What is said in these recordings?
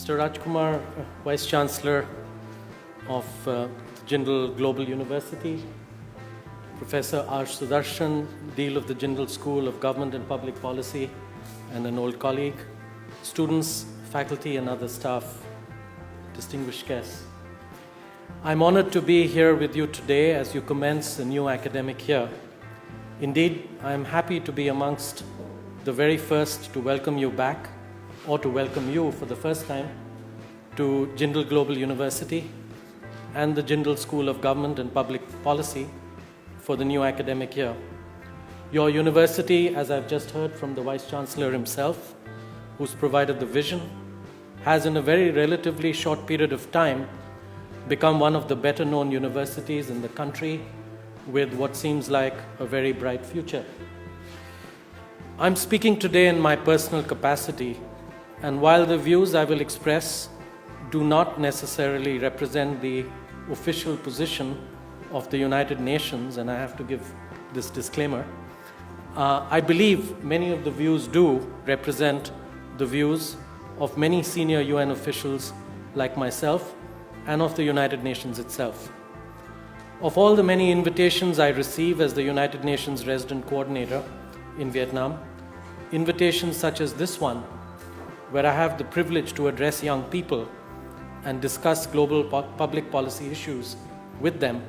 Mr. Rajkumar, Vice Chancellor of Jindal Global University, Professor R. Sudarshan, Dean of the Jindal School of Government and Public Policy, and an old colleague, students, faculty, and other staff, distinguished guests. I'm honored to be here with you today as you commence a new academic year. Indeed, I am happy to be amongst the very first to welcome you back, or to welcome you for the first time, to Jindal Global University and the Jindal School of Government and Public Policy for the new academic year. Your university, as I've just heard from the Vice Chancellor himself, who's provided the vision, has in a very relatively short period of time become one of the better known universities in the country with what seems like a very bright future. I'm speaking today in my personal capacity, and while the views I will express do not necessarily represent the official position of the United Nations, and I have to give this disclaimer, I believe many of the views do represent the views of many senior UN officials like myself and of the United Nations itself. Of all the many invitations I receive as the United Nations resident coordinator in Vietnam, invitations such as this one, where I have the privilege to address young people and discuss global public policy issues with them,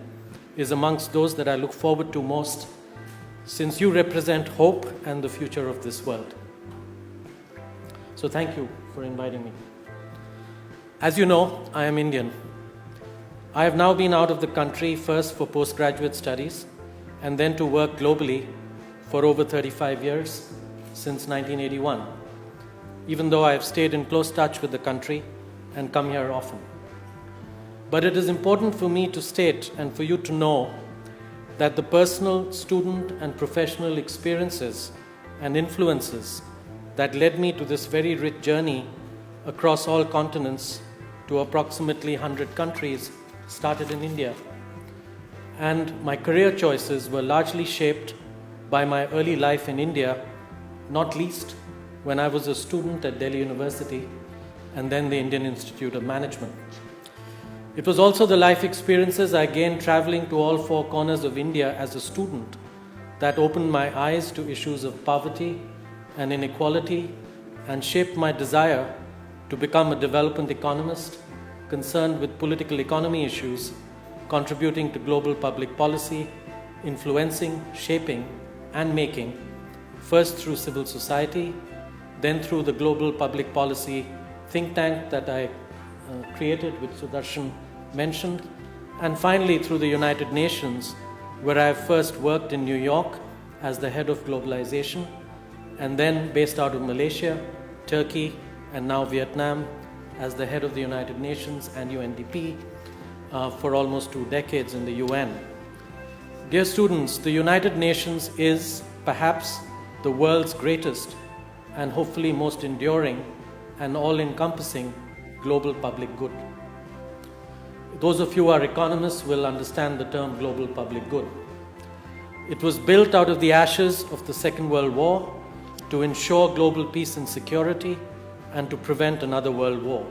is amongst those that I look forward to most, since you represent hope and the future of this world. So thank you for inviting me. As you know, I am Indian. I have now been out of the country first for postgraduate studies and then to work globally for over 35 years, since 1981, even though I have stayed in close touch with the country and come here often. But it is important for me to state and for you to know that the personal, student, and professional experiences and influences that led me to this very rich journey across all continents to approximately 100 countries started in India. And my career choices were largely shaped by my early life in India, not least when I was a student at Delhi University and then the Indian Institute of Management. It was also the life experiences I gained traveling to all four corners of India as a student that opened my eyes to issues of poverty and inequality and shaped my desire to become a development economist concerned with political economy issues, contributing to global public policy, influencing, shaping, and making, first through civil society, then through the global public policy think tank that I created, which Sudarshan mentioned, and finally through the United Nations, where I first worked in New York as the head of globalization, and then based out of Malaysia, Turkey, and now Vietnam as the head of the United Nations and UNDP for almost 2 decades in the UN. Dear students, the United Nations is perhaps the world's greatest and hopefully most enduring and all-encompassing global public good. Those of you who are economists will understand the term global public good. It was built out of the ashes of the Second World War to ensure global peace and security and to prevent another world war.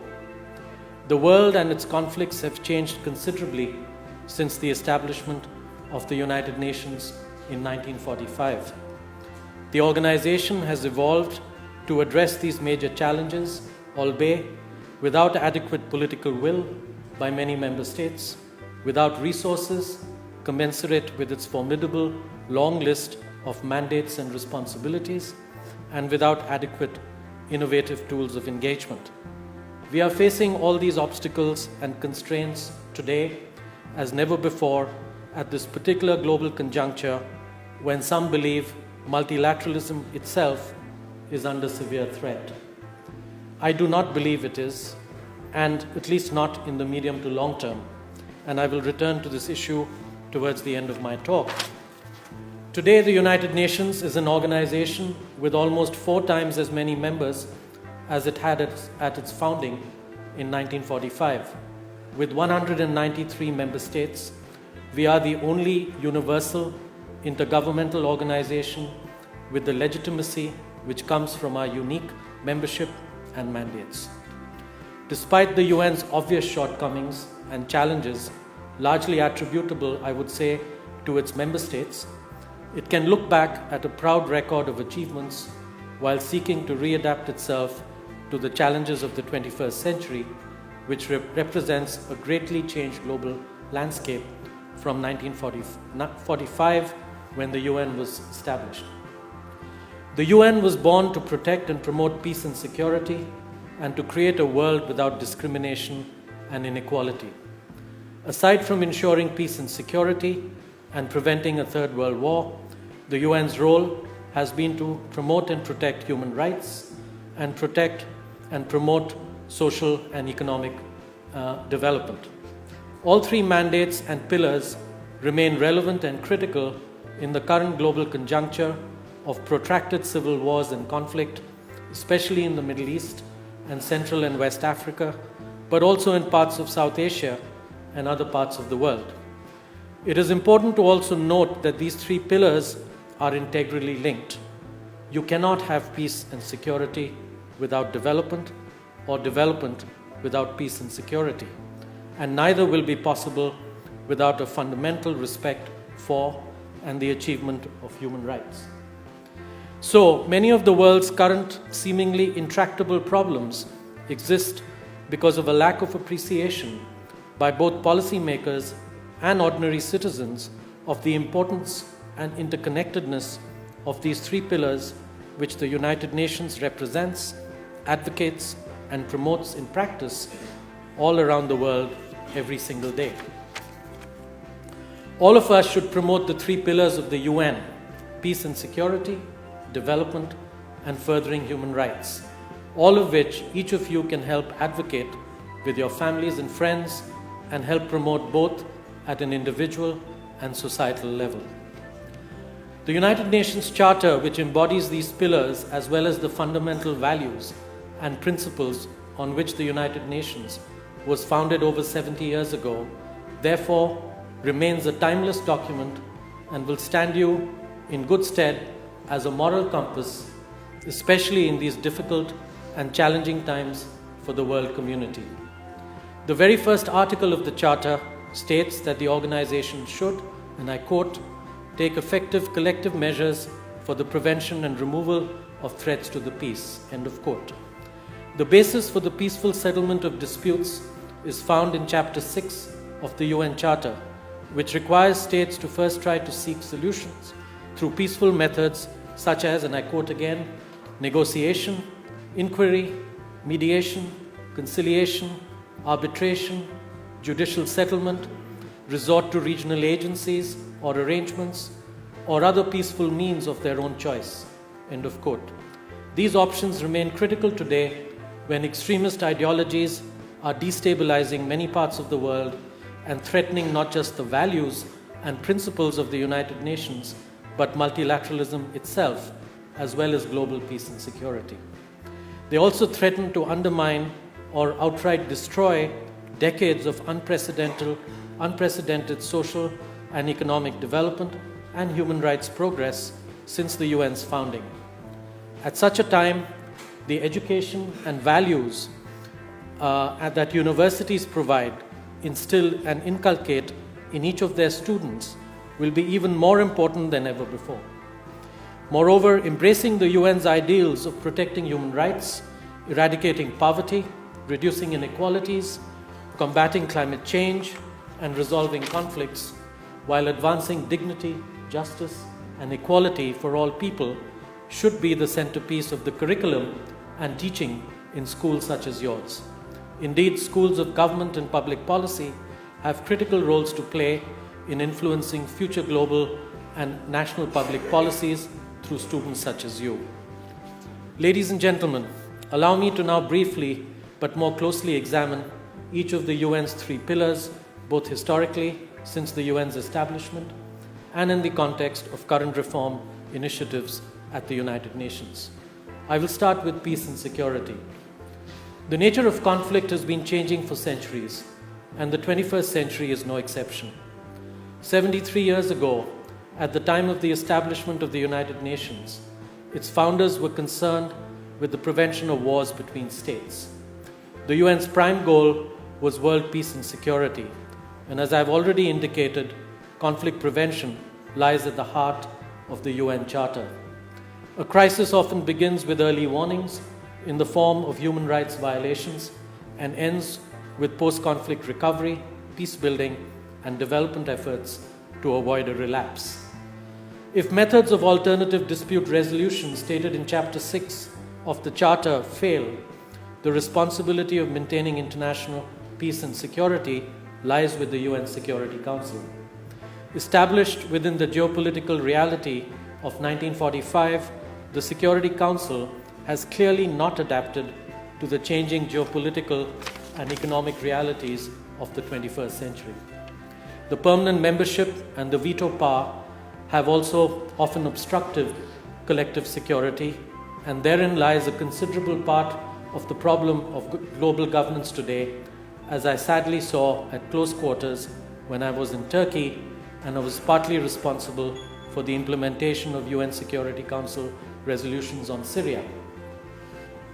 The world and its conflicts have changed considerably since the establishment of the United Nations in 1945. The organization has evolved to address these major challenges, albeit without adequate political will by many member states, without resources commensurate with its formidable long list of mandates and responsibilities, and without adequate innovative tools of engagement. We are facing all these obstacles and constraints today as never before at this particular global conjuncture when some believe multilateralism itself is under severe threat. I do not believe it is, and at least not in the medium to long term, and I will return to this issue towards the end of my talk. Today, the United Nations is an organization with almost 4 times as many members as it had at its founding in 1945. With 193 member states, we are the only universal intergovernmental organization with the legitimacy which comes from our unique membership and mandates. Despite the UN's obvious shortcomings and challenges, largely attributable, I would say, to its member states, it can look back at a proud record of achievements while seeking to readapt itself to the challenges of the 21st century, which represents a greatly changed global landscape from 1945, when the UN was established. The UN was born to protect and promote peace and security, and to create a world without discrimination and inequality. Aside from ensuring peace and security and preventing a third world war, the UN's role has been to promote and protect human rights and protect and promote social and economic development. All three mandates and pillars remain relevant and critical in the current global conjuncture of protracted civil wars and conflict, especially in the Middle East and Central and West Africa, but also in parts of South Asia and other parts of the world. It is important to also note that these three pillars are integrally linked. You cannot have peace and security without development, or development without peace and security, and neither will be possible without a fundamental respect for and the achievement of human rights. So, many of the world's current seemingly intractable problems exist because of a lack of appreciation by both policymakers and ordinary citizens of the importance and interconnectedness of these three pillars, which the United Nations represents, advocates, and promotes in practice all around the world every single day. All of us should promote the three pillars of the UN: peace and security, development, and furthering human rights, all of which each of you can help advocate with your families and friends and help promote both at an individual and societal level. The United Nations Charter, which embodies these pillars as well as the fundamental values and principles on which the United Nations was founded over 70 years ago, therefore remains a timeless document and will stand you in good stead as a moral compass, especially in these difficult and challenging times for the world community. The very first article of the Charter states that the organization should, and I quote, take effective collective measures for the prevention and removal of threats to the peace, end of quote. The basis for the peaceful settlement of disputes is found in Chapter 6 of the UN Charter, which requires states to first try to seek solutions through peaceful methods such as, and I quote again, negotiation, inquiry, mediation, conciliation, arbitration, judicial settlement, resort to regional agencies or arrangements, or other peaceful means of their own choice, end of quote. These options remain critical today when extremist ideologies are destabilizing many parts of the world and threatening not just the values and principles of the United Nations, but multilateralism itself, as well as global peace and security. They also threaten to undermine or outright destroy decades of unprecedented social and economic development and human rights progress since the UN's founding. At such a time, the education and values that universities provide, instill and inculcate in each of their students will be even more important than ever before. Moreover, embracing the UN's ideals of protecting human rights, eradicating poverty, reducing inequalities, combating climate change, and resolving conflicts, while advancing dignity, justice, and equality for all people, should be the centerpiece of the curriculum and teaching in schools such as yours. Indeed, schools of government and public policy have critical roles to play in influencing future global and national public policies through students such as you. Ladies and gentlemen, allow me to now briefly but more closely examine each of the UN's three pillars, both historically since the UN's establishment and in the context of current reform initiatives at the United Nations. I will start with peace and security. The nature of conflict has been changing for centuries, and the 21st century is no exception. 73 years ago, at the time of the establishment of the United Nations, its founders were concerned with the prevention of wars between states. The UN's prime goal was world peace and security. And as I've already indicated, conflict prevention lies at the heart of the UN Charter. A crisis often begins with early warnings in the form of human rights violations and ends with post-conflict recovery, peace building, and development efforts to avoid a relapse. If methods of alternative dispute resolution stated in Chapter 6 of the Charter fail, the responsibility of maintaining international peace and security lies with the UN Security Council. Established within the geopolitical reality of 1945, the Security Council has clearly not adapted to the changing geopolitical and economic realities of the 21st century. The permanent membership and the veto power have also often obstructed collective security, and therein lies a considerable part of the problem of global governance today, as I sadly saw at close quarters when I was in Turkey and I was partly responsible for the implementation of UN Security Council resolutions on Syria.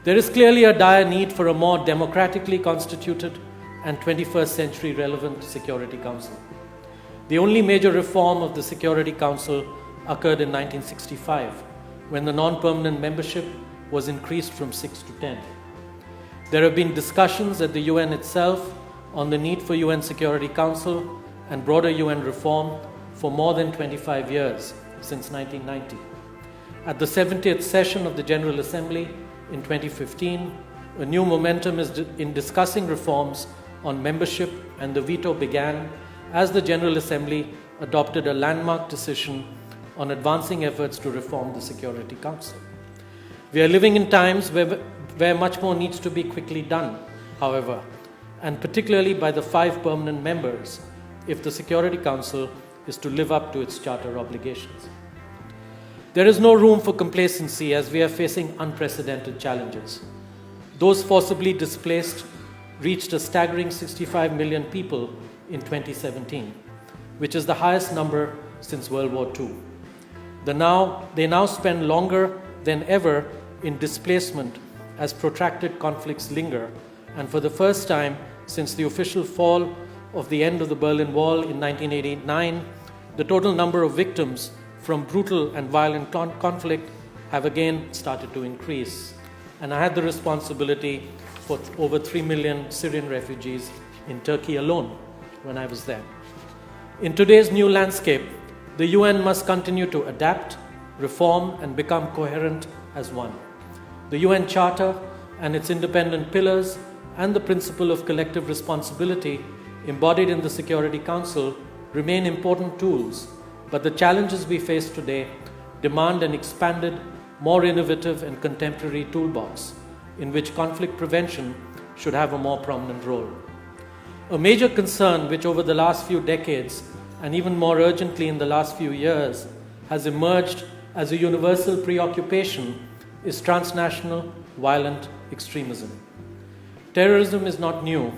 There is clearly a dire need for a more democratically constituted and 21st century relevant Security Council. The only major reform of the Security Council occurred in 1965, when the non-permanent membership was increased from 6 to 10. There have been discussions at the UN itself on the need for UN Security Council and broader UN reform for more than 25 years, since 1990. At the 70th session of the General Assembly in 2015, a new momentum is in discussing reforms on membership, and the veto began as the General Assembly adopted a landmark decision on advancing efforts to reform the Security Council. We are living in times where much more needs to be quickly done, however, and particularly by the 5 permanent members, if the Security Council is to live up to its charter obligations. There is no room for complacency as we are facing unprecedented challenges. Those forcibly displaced reached a staggering 65 million people in 2017, which is the highest number since World War II. They now spend longer than ever in displacement as protracted conflicts linger, and for the first time since the official fall of the end of the Berlin Wall in 1989, the total number of victims from brutal and violent conflict have again started to increase. And I had the responsibility for over 3 million Syrian refugees in Turkey alone when I was there. In today's new landscape, the UN must continue to adapt, reform, and become coherent as one. The UN Charter and its independent pillars and the principle of collective responsibility embodied in the Security Council remain important tools, but the challenges we face today demand an expanded, more innovative and contemporary toolbox in which conflict prevention should have a more prominent role. A major concern which over the last few decades, and even more urgently in the last few years, has emerged as a universal preoccupation is transnational violent extremism. Terrorism is not new,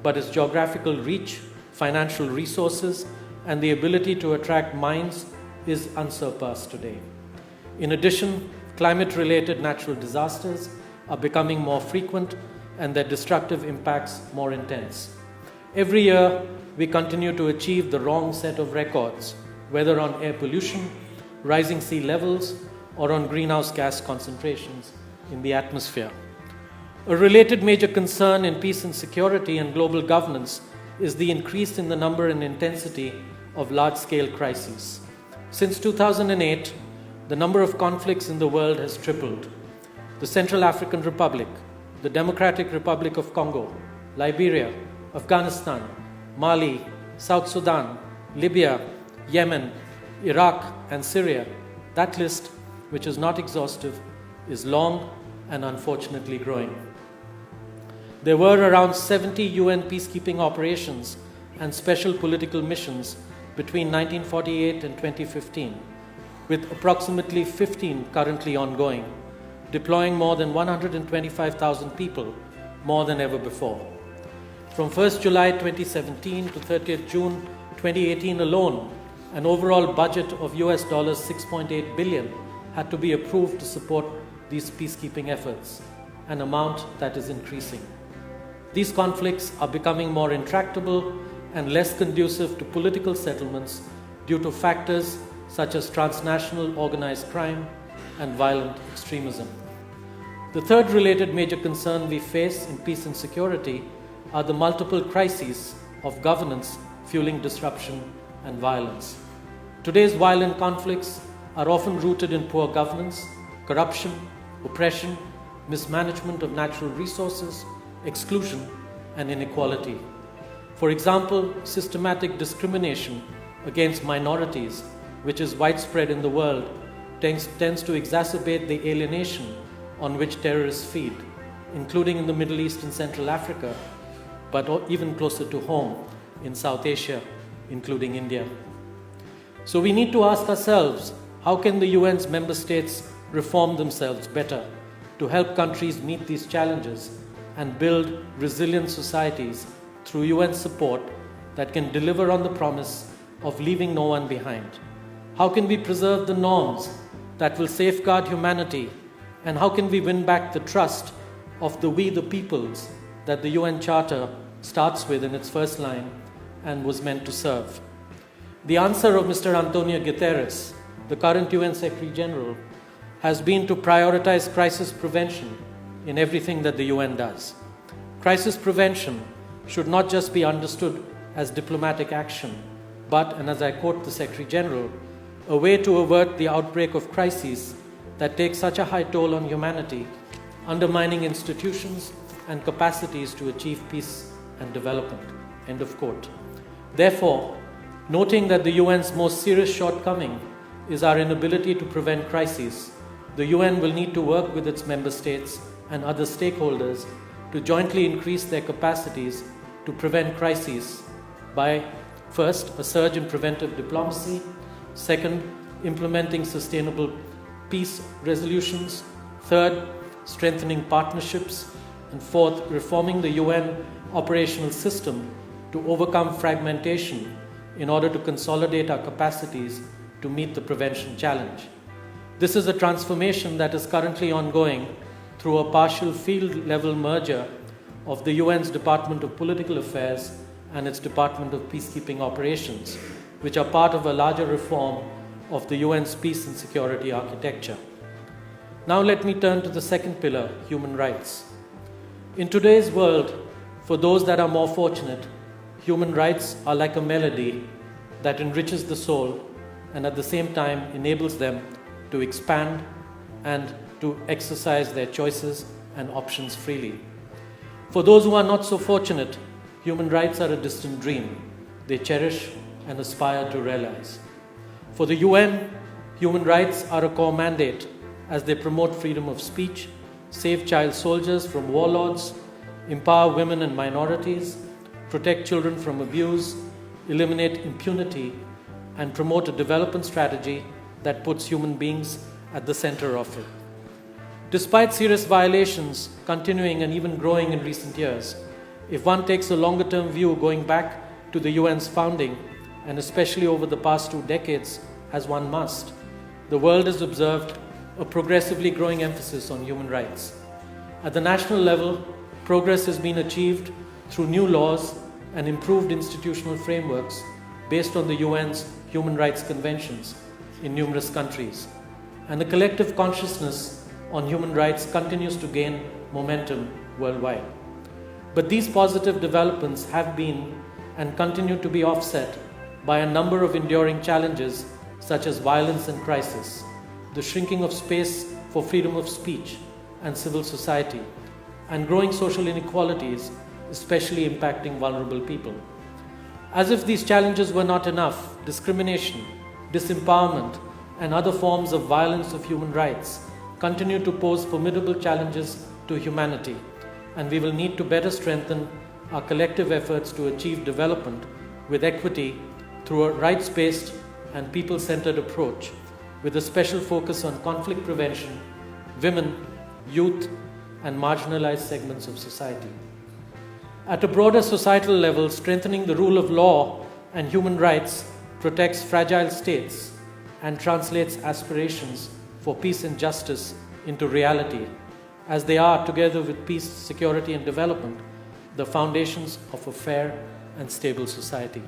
but its geographical reach, financial resources, and the ability to attract minds is unsurpassed today. In addition, climate-related natural disasters are becoming more frequent and their destructive impacts more intense. Every year, we continue to achieve the wrong set of records, whether on air pollution, rising sea levels, or on greenhouse gas concentrations in the atmosphere. A related major concern in peace and security and global governance is the increase in the number and intensity of large-scale crises. Since 2008, the number of conflicts in the world has tripled. The Central African Republic, the Democratic Republic of Congo, Liberia, Afghanistan, Mali, South Sudan, Libya, Yemen, Iraq, and Syria. That list, which is not exhaustive, is long and unfortunately growing. There were around 70 UN peacekeeping operations and special political missions between 1948 and 2015, with approximately 15 currently ongoing, deploying more than 125,000 people, more than ever before. From 1st July 2017 to 30th June 2018 alone, an overall budget of US $6.8 billion had to be approved to support these peacekeeping efforts, an amount that is increasing. these conflicts are becoming more intractable and less conducive to political settlements due to factors such as transnational organized crime and violent extremism. The third related major concern we face in peace and security are the multiple crises of governance fueling disruption and violence. Today's violent conflicts are often rooted in poor governance, corruption, oppression, mismanagement of natural resources, exclusion, and inequality. For example, systematic discrimination against minorities, which is widespread in the world, tends to exacerbate the alienation on which terrorists feed, including in the Middle East and Central Africa, but even closer to home in South Asia, including India. So we need to ask ourselves, how can the UN's member states reform themselves better to help countries meet these challenges and build resilient societies through UN support that can deliver on the promise of leaving no one behind? How can we preserve the norms that will safeguard humanity? And how can we win back the trust of the we the peoples that the UN Charter starts with in its first line and was meant to serve? The answer of Mr. Antonio Guterres, the current UN Secretary General, has been to prioritize crisis prevention in everything that the UN does. Crisis prevention should not just be understood as diplomatic action, but, and as I quote the Secretary General, a way to avert the outbreak of crises that take such a high toll on humanity, undermining institutions and capacities to achieve peace and development. End of quote. Therefore, noting that the UN's most serious shortcoming is our inability to prevent crises, the UN will need to work with its member states and other stakeholders to jointly increase their capacities to prevent crises by, first, a surge in preventive diplomacy, second, implementing sustainable peace resolutions, third, strengthening partnerships, and fourth, reforming the UN operational system to overcome fragmentation in order to consolidate our capacities to meet the prevention challenge. This is a transformation that is currently ongoing through a partial field-level merger of the UN's Department of Political Affairs and its Department of Peacekeeping Operations, which are part of a larger reform of the UN's peace and security architecture. Now let me turn to the second pillar, human rights. In today's world, for those that are more fortunate, human rights are like a melody that enriches the soul and at the same time enables them to expand and to exercise their choices and options freely. For those who are not so fortunate, human rights are a distant dream they cherish and aspire to realize. For the UN, human rights are a core mandate as they promote freedom of speech, save child soldiers from warlords, empower women and minorities, protect children from abuse, eliminate impunity, and promote a development strategy that puts human beings at the center of it. Despite serious violations continuing and even growing in recent years, if one takes a longer-term view going back to the UN's founding, and especially over the past 2 decades, as one must, the world has observed a progressively growing emphasis on human rights. At the national level, progress has been achieved through new laws and improved institutional frameworks based on the UN's human rights conventions in numerous countries. And the collective consciousness on human rights continues to gain momentum worldwide. But these positive developments have been and continue to be offset by a number of enduring challenges such as violence and crisis, the shrinking of space for freedom of speech and civil society, and growing social inequalities, especially impacting vulnerable people. As if these challenges were not enough, discrimination, disempowerment, and other forms of violence of human rights continue to pose formidable challenges to humanity, and we will need to better strengthen our collective efforts to achieve development with equity through a rights-based and people-centered approach with a special focus on conflict prevention, women, youth, and marginalized segments of society. At a broader societal level, strengthening the rule of law and human rights protects fragile states and translates aspirations for peace and justice into reality, as they are, together with peace, security, and development, the foundations of a fair and stable society.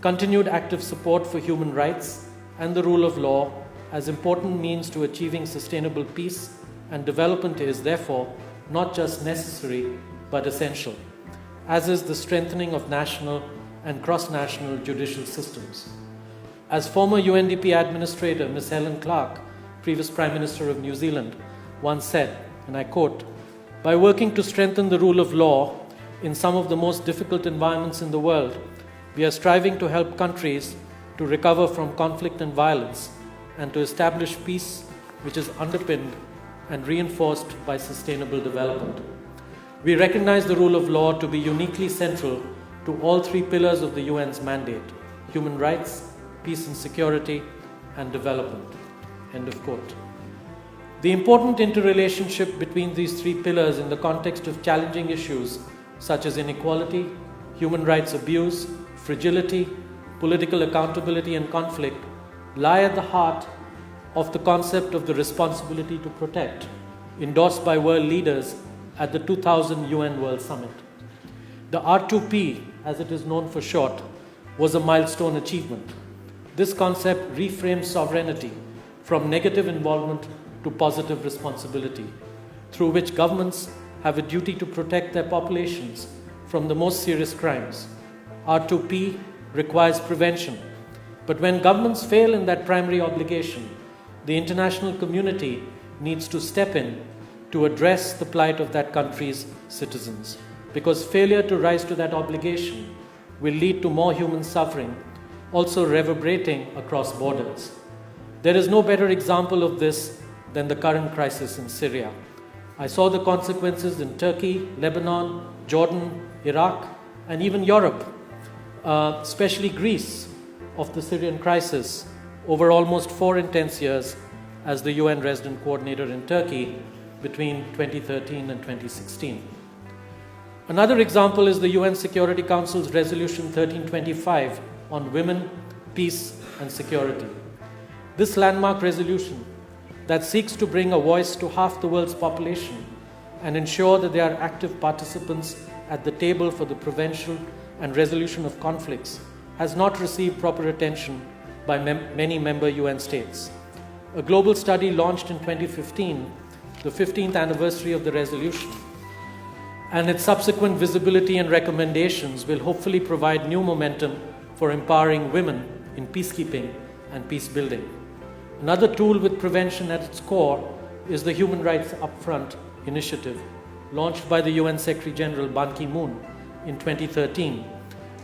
Continued active support for human rights and the rule of law as important means to achieving sustainable peace and development is, therefore, not just necessary but essential, as is the strengthening of national and cross-national judicial systems. As former UNDP Administrator Ms. Helen Clark, previous Prime Minister of New Zealand, once said, and I quote, "By working to strengthen the rule of law in some of the most difficult environments in the world, we are striving to help countries to recover from conflict and violence and to establish peace which is underpinned and reinforced by sustainable development." We recognize the rule of law to be uniquely central to all three pillars of the UN's mandate: human rights, peace and security, and development. End of quote. The important interrelationship between these three pillars in the context of challenging issues such as inequality, human rights abuse, fragility, political accountability, and conflict lie at the heart of the concept of the responsibility to protect, endorsed by world leaders at the 2000 UN World Summit. The R2P, as it is known for short, was a milestone achievement. This concept reframes sovereignty from negative involvement to positive responsibility, through which governments have a duty to protect their populations from the most serious crimes. R2P requires prevention, but when governments fail in that primary obligation, the international community needs to step in to address the plight of that country's citizens, because failure to rise to that obligation will lead to more human suffering, also reverberating across borders. There is no better example of this than the current crisis in Syria. I saw the consequences in Turkey, Lebanon, Jordan, Iraq, and even Europe, especially Greece, of the Syrian crisis over almost 4 intense years as the UN resident coordinator in Turkey between 2013 and 2016. Another example is the UN Security Council's Resolution 1325 on women, peace, and security. This landmark resolution that seeks to bring a voice to half the world's population and ensure that they are active participants at the table for the prevention and resolution of conflicts has not received proper attention by many member UN states. A global study launched in 2015, the 15th anniversary of the resolution, and its subsequent visibility and recommendations will hopefully provide new momentum for empowering women in peacekeeping and peace building. Another tool with prevention at its core is the Human Rights Upfront initiative, launched by the UN Secretary General Ban Ki-moon in 2013,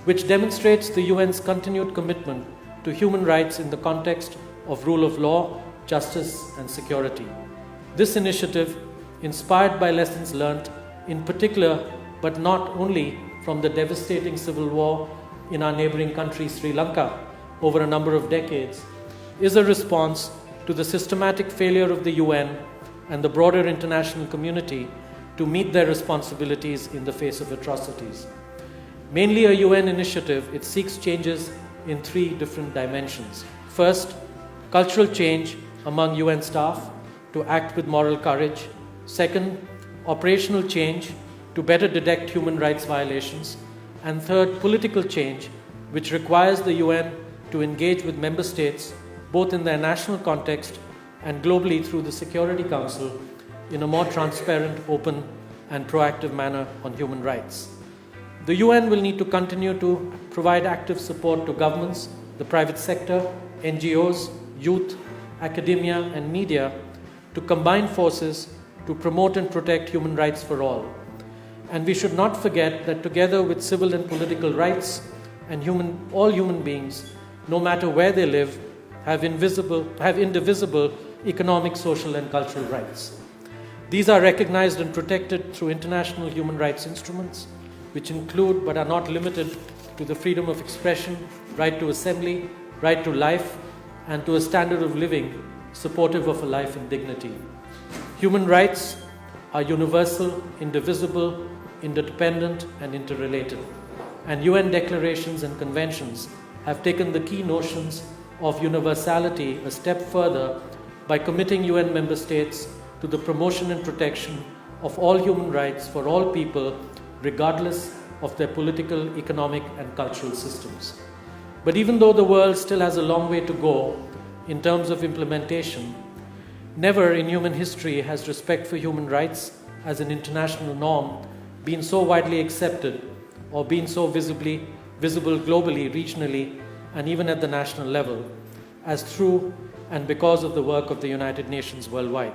which demonstrates the UN's continued commitment to human rights in the context of rule of law, justice, and security. This initiative, inspired by lessons learned, in particular, but not only from the devastating civil war in our neighboring country, Sri Lanka, over a number of decades, is a response to the systematic failure of the UN and the broader international community to meet their responsibilities in the face of atrocities. Mainly a UN initiative, it seeks changes in 3 different dimensions. First, cultural change among UN staff to act with moral courage. Second, operational change to better detect human rights violations. And third, political change, which requires the UN to engage with member states both in their national context and globally through the Security Council in a more transparent, open, and proactive manner on human rights. The UN will need to continue to provide active support to governments, the private sector, NGOs, youth, academia, and media to combine forces to promote and protect human rights for all. And we should not forget that together with civil and political rights, and all human beings, no matter where they live, have indivisible economic, social, and cultural rights. These are recognized and protected through international human rights instruments, which include but are not limited to the freedom of expression, right to assembly, right to life, and to a standard of living supportive of a life in dignity. Human rights are universal, indivisible, interdependent, and interrelated. And UN declarations and conventions have taken the key notions of universality a step further by committing UN member states to the promotion and protection of all human rights for all people regardless of their political, economic, and cultural systems. But even though the world still has a long way to go in terms of implementation, never in human history has respect for human rights as an international norm been so widely accepted or been so visible globally, regionally, and even at the national level as through and because of the work of the United Nations worldwide.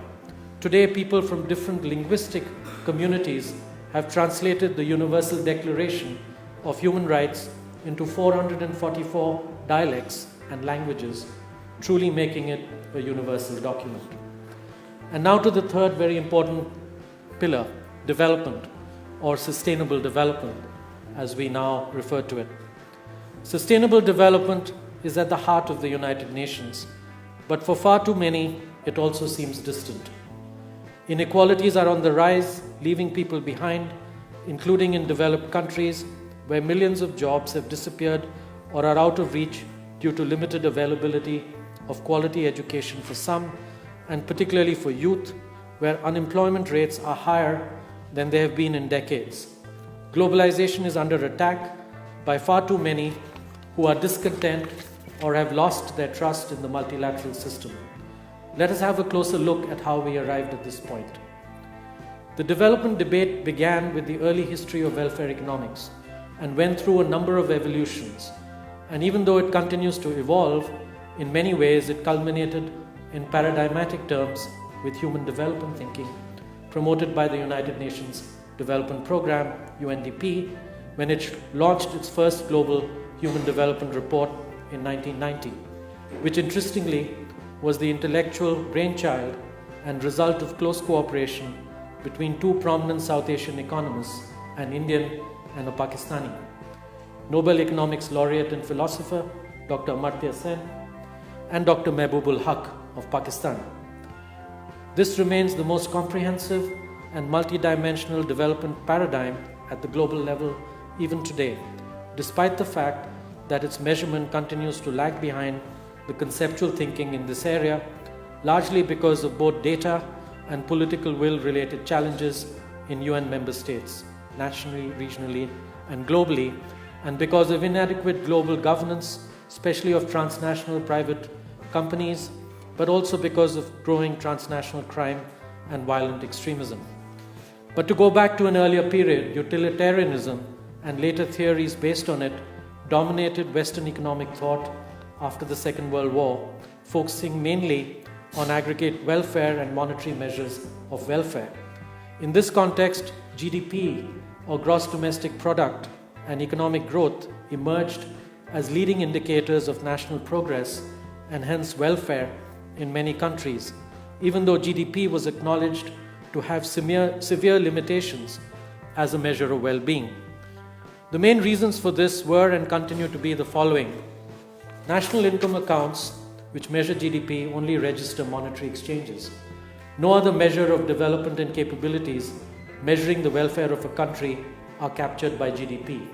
Today, people from different linguistic communities have translated the Universal Declaration of Human Rights into 444 dialects and languages, truly making it a universal document. And now to the third very important pillar, development, or sustainable development, as we now refer to it. Sustainable development is at the heart of the United Nations, but for far too many, it also seems distant. Inequalities are on the rise, leaving people behind, including in developed countries where millions of jobs have disappeared or are out of reach due to limited availability of quality education for some, and particularly for youth, where unemployment rates are higher than they have been in decades. Globalization is under attack by far too many who are discontent or have lost their trust in the multilateral system. Let us have a closer look at how we arrived at this point. The development debate began with the early history of welfare economics and went through a number of evolutions. And even though it continues to evolve, in many ways it culminated in paradigmatic terms with human development thinking promoted by the United Nations Development Programme, UNDP, when it launched its first global human development report in 1990, which interestingly was the intellectual brainchild and result of close cooperation between two prominent South Asian economists, an Indian and a Pakistani, Nobel Economics laureate and philosopher Dr. Amartya Sen and Dr. Mehboob-ul Haq of Pakistan. This remains the most comprehensive and multidimensional development paradigm at the global level even today, despite the fact that its measurement continues to lag behind the conceptual thinking in this area, largely because of both data and political will related challenges in UN member states, nationally, regionally, and globally, and because of inadequate global governance, especially of transnational private companies, but also because of growing transnational crime and violent extremism. But to go back to an earlier period, utilitarianism and later theories based on it dominated Western economic thought after the Second World War, focusing mainly on aggregate welfare and monetary measures of welfare. In this context, GDP, or gross domestic product, and economic growth emerged as leading indicators of national progress and hence welfare in many countries, even though GDP was acknowledged to have severe limitations as a measure of well-being. The main reasons for this were and continue to be the following. National income accounts, which measure GDP, only register monetary exchanges. No other measure of development and capabilities measuring the welfare of a country are captured by GDP.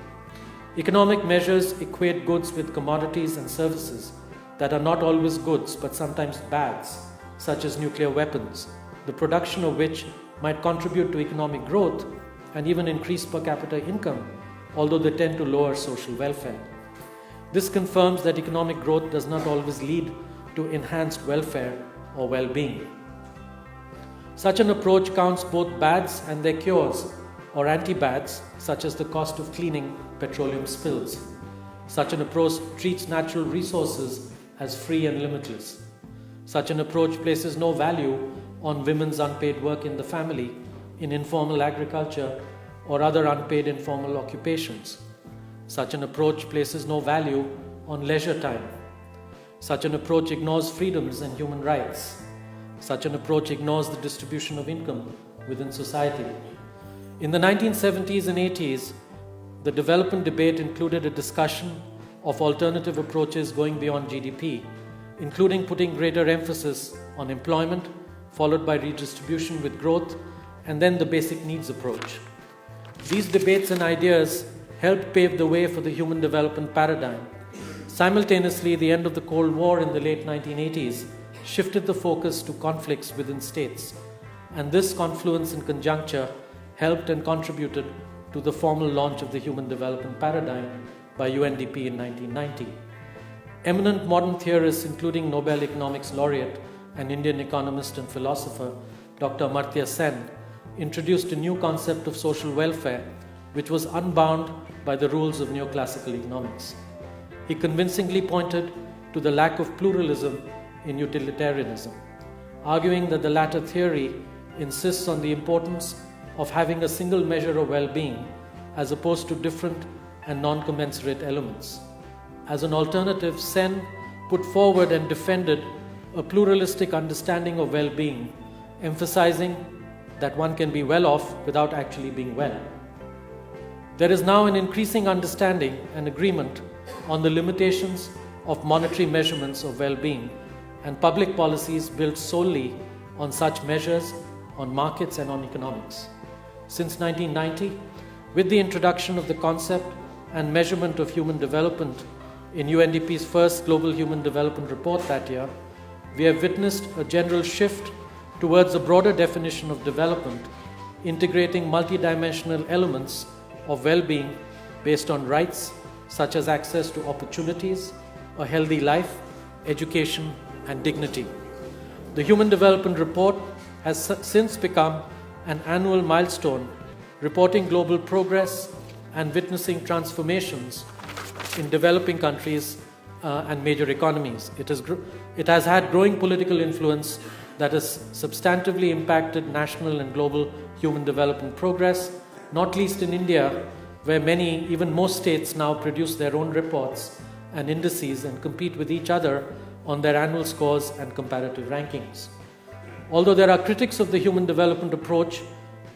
Economic measures equate goods with commodities and services that are not always goods but sometimes bads, such as nuclear weapons, the production of which might contribute to economic growth and even increase per capita income, although they tend to lower social welfare. This confirms that economic growth does not always lead to enhanced welfare or well-being. Such an approach counts both bads and their cures, or anti-bads, such as the cost of cleaning petroleum spills. Such an approach treats natural resources as free and limitless. Such an approach places no value on women's unpaid work in the family, in informal agriculture, or other unpaid informal occupations. Such an approach places no value on leisure time. Such an approach ignores freedoms and human rights. Such an approach ignores the distribution of income within society. In the 1970s and 80s, the development debate included a discussion of alternative approaches going beyond GDP, including putting greater emphasis on employment, followed by redistribution with growth, and then the basic needs approach. These debates and ideas helped pave the way for the human development paradigm. Simultaneously, the end of the Cold War in the late 1980s shifted the focus to conflicts within states, and this confluence and conjuncture helped and contributed to the formal launch of the Human Development Paradigm by UNDP in 1990. Eminent modern theorists, including Nobel Economics laureate and Indian economist and philosopher Dr. Amartya Sen, introduced a new concept of social welfare which was unbound by the rules of neoclassical economics. He convincingly pointed to the lack of pluralism in utilitarianism, arguing that the latter theory insists on the importance of having a single measure of well-being as opposed to different and non-commensurate elements. As an alternative, Sen put forward and defended a pluralistic understanding of well-being, emphasizing that one can be well off without actually being well. There is now an increasing understanding and agreement on the limitations of monetary measurements of well-being and public policies built solely on such measures on markets and on economics. Since 1990, with the introduction of the concept and measurement of human development in UNDP's first Global Human Development Report that year, we have witnessed a general shift towards a broader definition of development, integrating multidimensional elements of well-being based on rights such as access to opportunities, a healthy life, education, and dignity. The Human Development Report has since become an annual milestone, reporting global progress and witnessing transformations in developing countries and major economies. It has had growing political influence that has substantively impacted national and global human development progress, not least in India, where many, even most states now produce their own reports and indices and compete with each other on their annual scores and comparative rankings. Although there are critics of the human development approach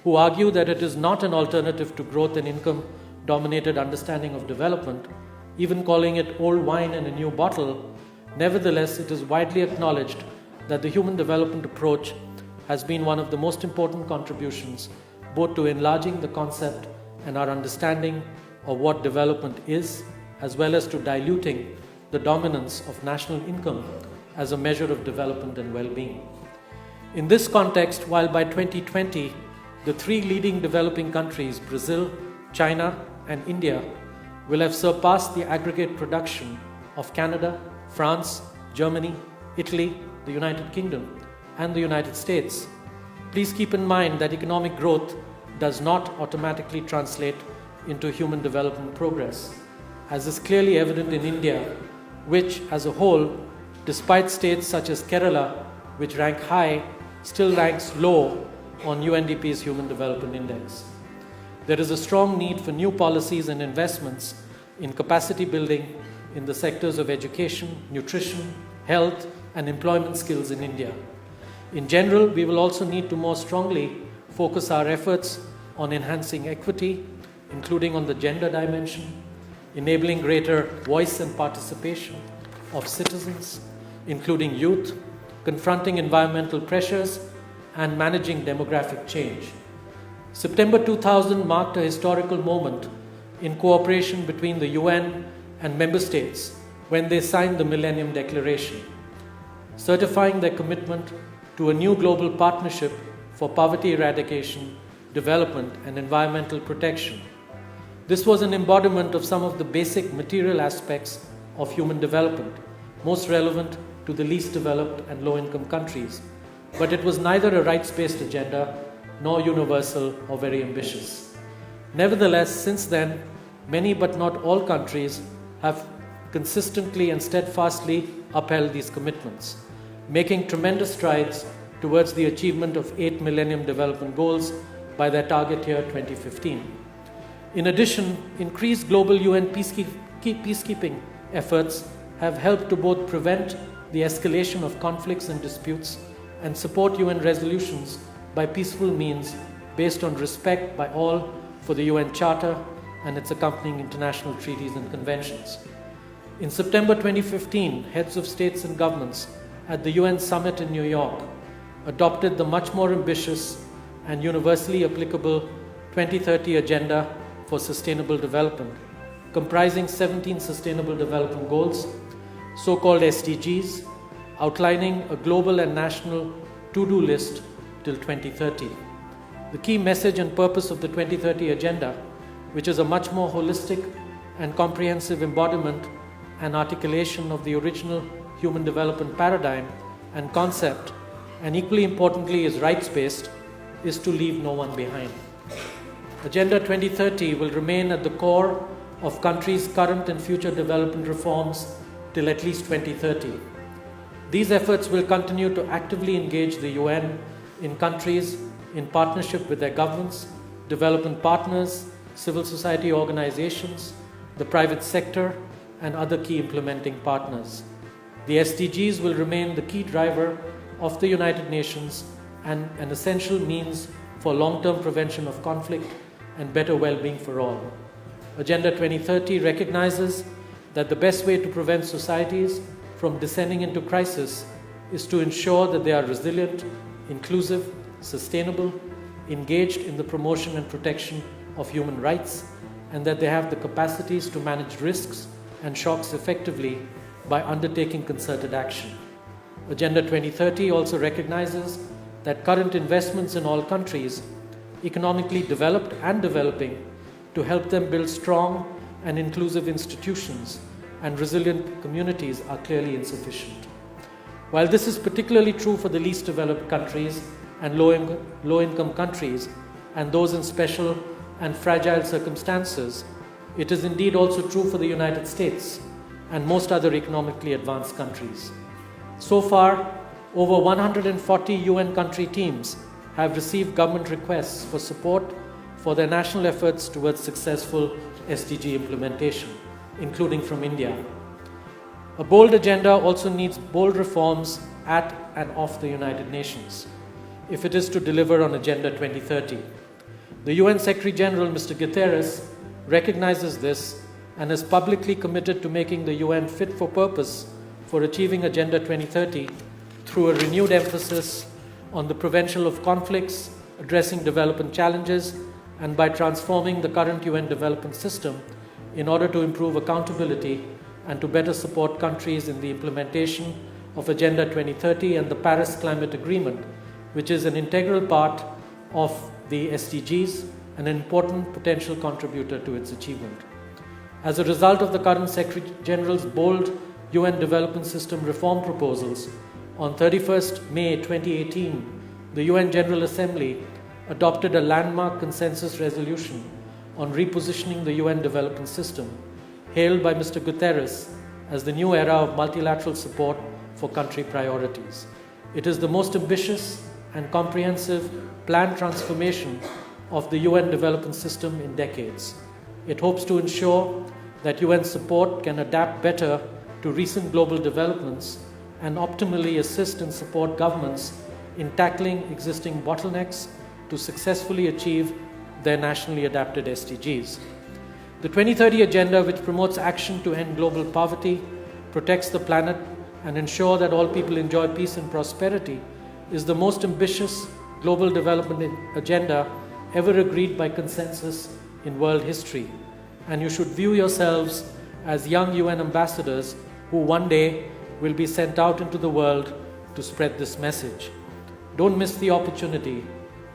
who argue that it is not an alternative to growth and income-dominated understanding of development, even calling it old wine in a new bottle, nevertheless, it is widely acknowledged that the human development approach has been one of the most important contributions both to enlarging the concept and our understanding of what development is, as well as to diluting the dominance of national income as a measure of development and well-being. In this context, while by 2020, the three leading developing countries, Brazil, China, and India, will have surpassed the aggregate production of Canada, France, Germany, Italy, the United Kingdom, and the United States. Please keep in mind that economic growth does not automatically translate into human development progress, as is clearly evident in India, which as a whole, despite states such as Kerala, which rank high, still ranks low on UNDP's Human Development Index. There is a strong need for new policies and investments in capacity building in the sectors of education, nutrition, health, and employment skills in India. In general, we will also need to more strongly focus our efforts on enhancing equity, including on the gender dimension, enabling greater voice and participation of citizens, including youth, confronting environmental pressures, and managing demographic change. September 2000 marked a historical moment in cooperation between the UN and member states when they signed the Millennium Declaration, certifying their commitment to a new global partnership for poverty eradication, development, and environmental protection. This was an embodiment of some of the basic material aspects of human development, most relevant to the least developed and low-income countries, but it was neither a rights-based agenda nor universal or very ambitious. Nevertheless, since then, many but not all countries have consistently and steadfastly upheld these commitments, making tremendous strides towards the achievement of 8 Millennium Development Goals by their target year 2015. In addition, increased global UN peacekeeping efforts have helped to both prevent the escalation of conflicts and disputes and support UN resolutions by peaceful means based on respect by all for the UN Charter and its accompanying international treaties and conventions. In September 2015, heads of states and governments at the UN Summit in New York adopted the much more ambitious and universally applicable 2030 Agenda for Sustainable Development, comprising 17 Sustainable Development Goals, so-called SDGs, outlining a global and national to-do list till 2030. The key message and purpose of the 2030 Agenda which is a much more holistic and comprehensive embodiment and articulation of the original human development paradigm and concept, and equally importantly is rights-based, is to leave no one behind. Agenda 2030 will remain at the core of countries' current and future development reforms till at least 2030. These efforts will continue to actively engage the UN in countries in partnership with their governments, development partners, civil society organizations, the private sector, and other key implementing partners. The SDGs will remain the key driver of the United Nations and an essential means for long-term prevention of conflict and better well-being for all. Agenda 2030 recognizes that the best way to prevent societies from descending into crisis is to ensure that they are resilient, inclusive, sustainable, engaged in the promotion and protection of human rights, and that they have the capacities to manage risks and shocks effectively by undertaking concerted action. Agenda 2030 also recognizes that current investments in all countries, economically developed and developing, to help them build strong and inclusive institutions and resilient communities are clearly insufficient. While this is particularly true for the least developed countries and low-income countries and those in special and fragile circumstances, it is indeed also true for the United States and most other economically advanced countries. So far, over 140 UN country teams have received government requests for support for their national efforts towards successful SDG implementation, including from India. A bold agenda also needs bold reforms at and of the United Nations if it is to deliver on Agenda 2030. The UN Secretary General, Mr. Guterres, recognizes this and is publicly committed to making the UN fit for purpose for achieving Agenda 2030 through a renewed emphasis on the prevention of conflicts, addressing development challenges, and by transforming the current UN development system in order to improve accountability and to better support countries in the implementation of Agenda 2030 and the Paris Climate Agreement, which is an integral part of the SDGs and an important potential contributor to its achievement. As a result of the current Secretary General's bold UN Development System reform proposals, on 31st May 2018, the UN General Assembly adopted a landmark consensus resolution on repositioning the UN development system, hailed by Mr. Guterres as the new era of multilateral support for country priorities. It is the most ambitious and comprehensive planned transformation of the UN development system in decades. It hopes to ensure that UN support can adapt better to recent global developments and optimally assist and support governments in tackling existing bottlenecks to successfully achieve their nationally adapted SDGs. The 2030 Agenda, which promotes action to end global poverty, protects the planet, and ensure that all people enjoy peace and prosperity, is the most ambitious global development agenda ever agreed by consensus in world history. And you should view yourselves as young UN ambassadors who one day will be sent out into the world to spread this message. Don't miss the opportunity,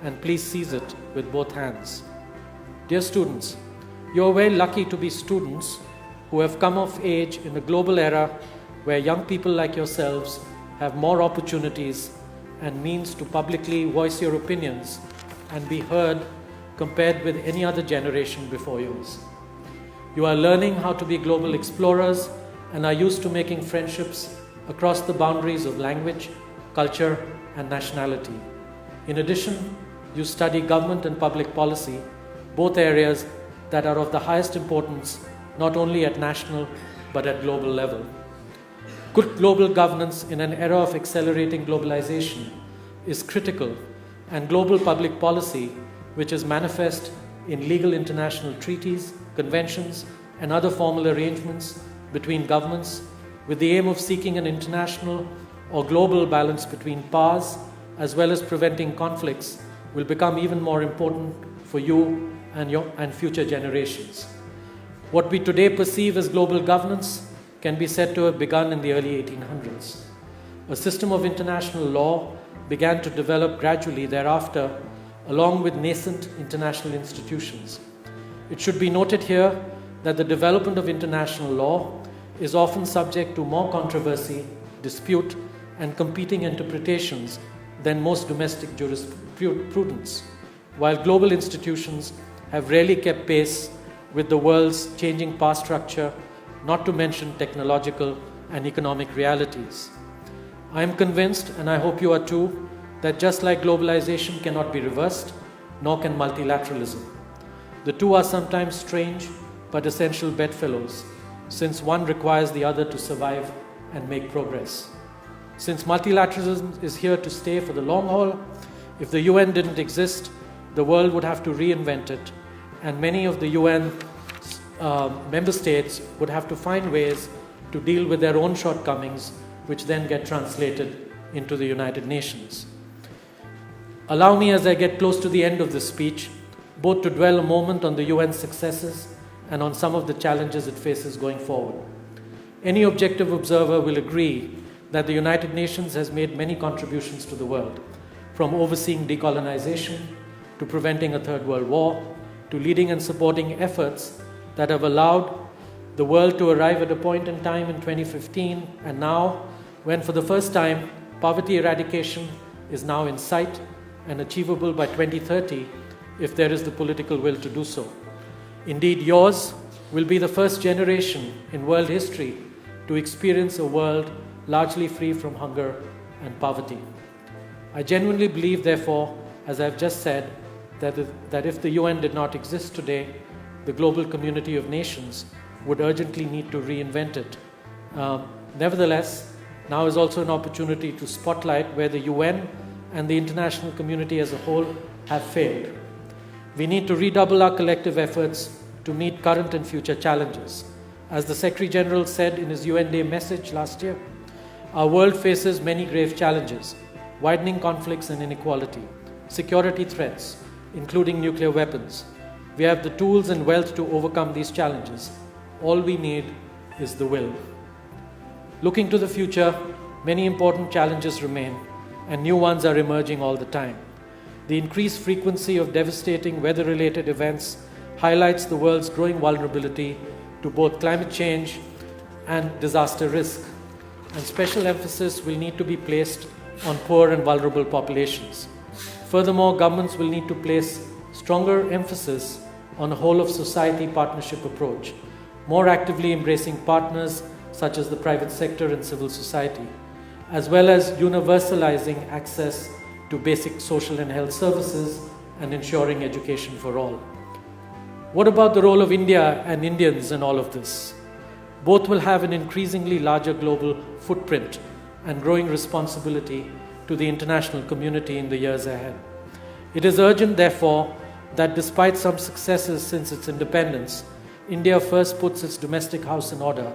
and please seize it with both hands. Dear students, you're very lucky to be students who have come of age in a global era where young people like yourselves have more opportunities and means to publicly voice your opinions and be heard compared with any other generation before yours. You are learning how to be global explorers and are used to making friendships across the boundaries of language, culture, and nationality. In addition, you study government and public policy, both areas that are of the highest importance not only at national but at global level. Good global governance in an era of accelerating globalization is critical, and global public policy, which is manifest in legal international treaties, conventions, and other formal arrangements between governments, with the aim of seeking an international or global balance between powers, as well as preventing conflicts, will become even more important for you and future generations. What we today perceive as global governance can be said to have begun in the early 1800s. A system of international law began to develop gradually thereafter, along with nascent international institutions. It should be noted here that the development of international law is often subject to more controversy, dispute, and competing interpretations than most domestic jurisprudence, while global institutions have rarely kept pace with the world's changing power structure, not to mention technological and economic realities. I am convinced, and I hope you are too, that just like globalization cannot be reversed, nor can multilateralism. The two are sometimes strange but essential bedfellows, since one requires the other to survive and make progress. Since multilateralism is here to stay for the long haul, if the UN didn't exist, the world would have to reinvent it, and many of the UN member states would have to find ways to deal with their own shortcomings, which then get translated into the United Nations. Allow me, as I get close to the end of this speech, both to dwell a moment on the UN's successes and on some of the challenges it faces going forward. Any objective observer will agree that the United Nations has made many contributions to the world, from overseeing decolonization to preventing a third world war, to leading and supporting efforts that have allowed the world to arrive at a point in time in 2015 and now when for the first time poverty eradication is now in sight and achievable by 2030 if there is the political will to do so. Indeed, yours will be the first generation in world history to experience a world largely free from hunger and poverty. I genuinely believe, therefore, as I've just said, that if the UN did not exist today, the global community of nations would urgently need to reinvent it. Nevertheless, now is also an opportunity to spotlight where the UN and the international community as a whole have failed. We need to redouble our collective efforts to meet current and future challenges. As the Secretary General said in his UN Day message last year, our world faces many grave challenges: widening conflicts and inequality, security threats, including nuclear weapons. We have the tools and wealth to overcome these challenges. All we need is the will. Looking to the future, many important challenges remain, and new ones are emerging all the time. The increased frequency of devastating weather-related events highlights the world's growing vulnerability to both climate change and disaster risk, and special emphasis will need to be placed on poor and vulnerable populations. Furthermore, governments will need to place stronger emphasis on a whole-of-society partnership approach, more actively embracing partners such as the private sector and civil society, as well as universalizing access to basic social and health services and ensuring education for all. What about the role of India and Indians in all of this? Both will have an increasingly larger global footprint and growing responsibility to the international community in the years ahead. It is urgent, therefore, that despite some successes since its independence, India first puts its domestic house in order,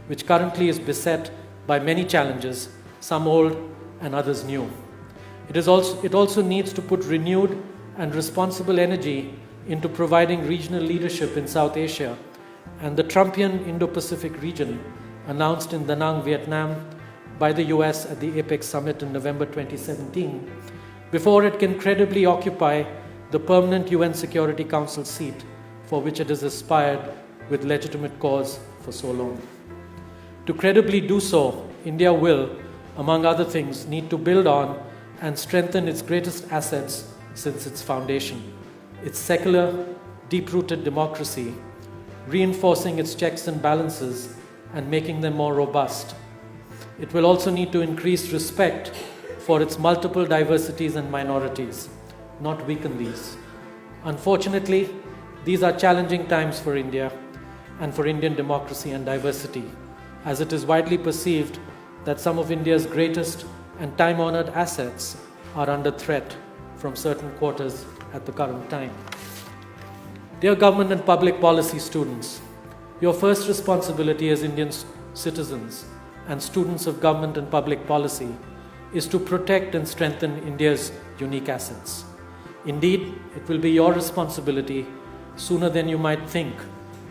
which currently is beset by many challenges, some old and others new. It also needs to put renewed and responsible energy into providing regional leadership in South Asia and the Trumpian Indo-Pacific region announced in Da Nang, Vietnam by the US at the APEC summit in November 2017, before it can credibly occupy the permanent UN Security Council seat for which it has aspired with legitimate cause for so long. To credibly do so, India will, among other things, need to build on and strengthen its greatest assets since its foundation, its secular, deep-rooted democracy, reinforcing its checks and balances and making them more robust. It will also need to increase respect for its multiple diversities and minorities, not weaken these. Unfortunately, these are challenging times for India and for Indian democracy and diversity, as it is widely perceived that some of India's greatest and time-honored assets are under threat from certain quarters at the current time. Dear government and public policy students, your first responsibility as Indian citizens and students of government and public policy is to protect and strengthen India's unique assets. Indeed, it will be your responsibility, sooner than you might think,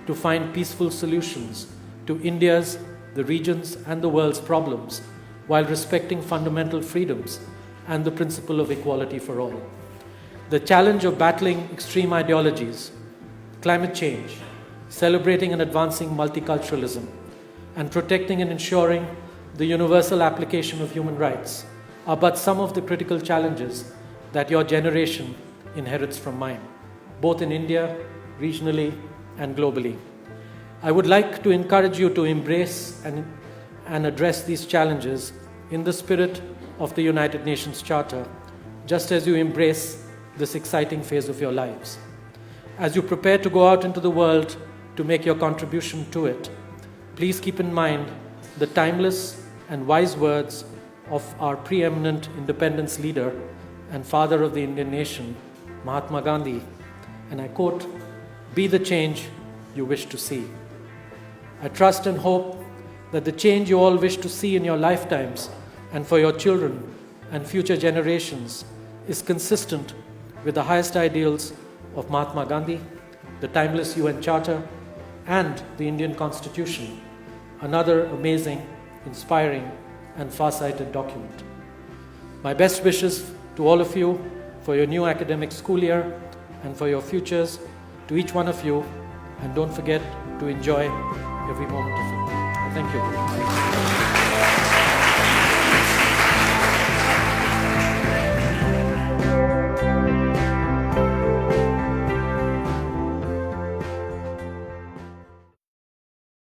to find peaceful solutions to India's, the region's, and the world's problems while respecting fundamental freedoms and the principle of equality for all. The challenge of battling extreme ideologies, climate change, celebrating and advancing multiculturalism, and protecting and ensuring the universal application of human rights are but some of the critical challenges that your generation inherits from mine, both in India, regionally, and globally. I would like to encourage you to embrace and address these challenges in the spirit of the United Nations Charter, just as you embrace this exciting phase of your lives. As you prepare to go out into the world to make your contribution to it, please keep in mind the timeless and wise words of our preeminent independence leader and father of the Indian nation, Mahatma Gandhi, and I quote, "Be the change you wish to see." I trust and hope that the change you all wish to see in your lifetimes and for your children and future generations is consistent with the highest ideals of Mahatma Gandhi, the timeless UN Charter, and the Indian Constitution, another amazing, inspiring, and far-sighted document. My best wishes to all of you for your new academic school year and for your futures, to each one of you, and don't forget to enjoy every moment of it. Thank you.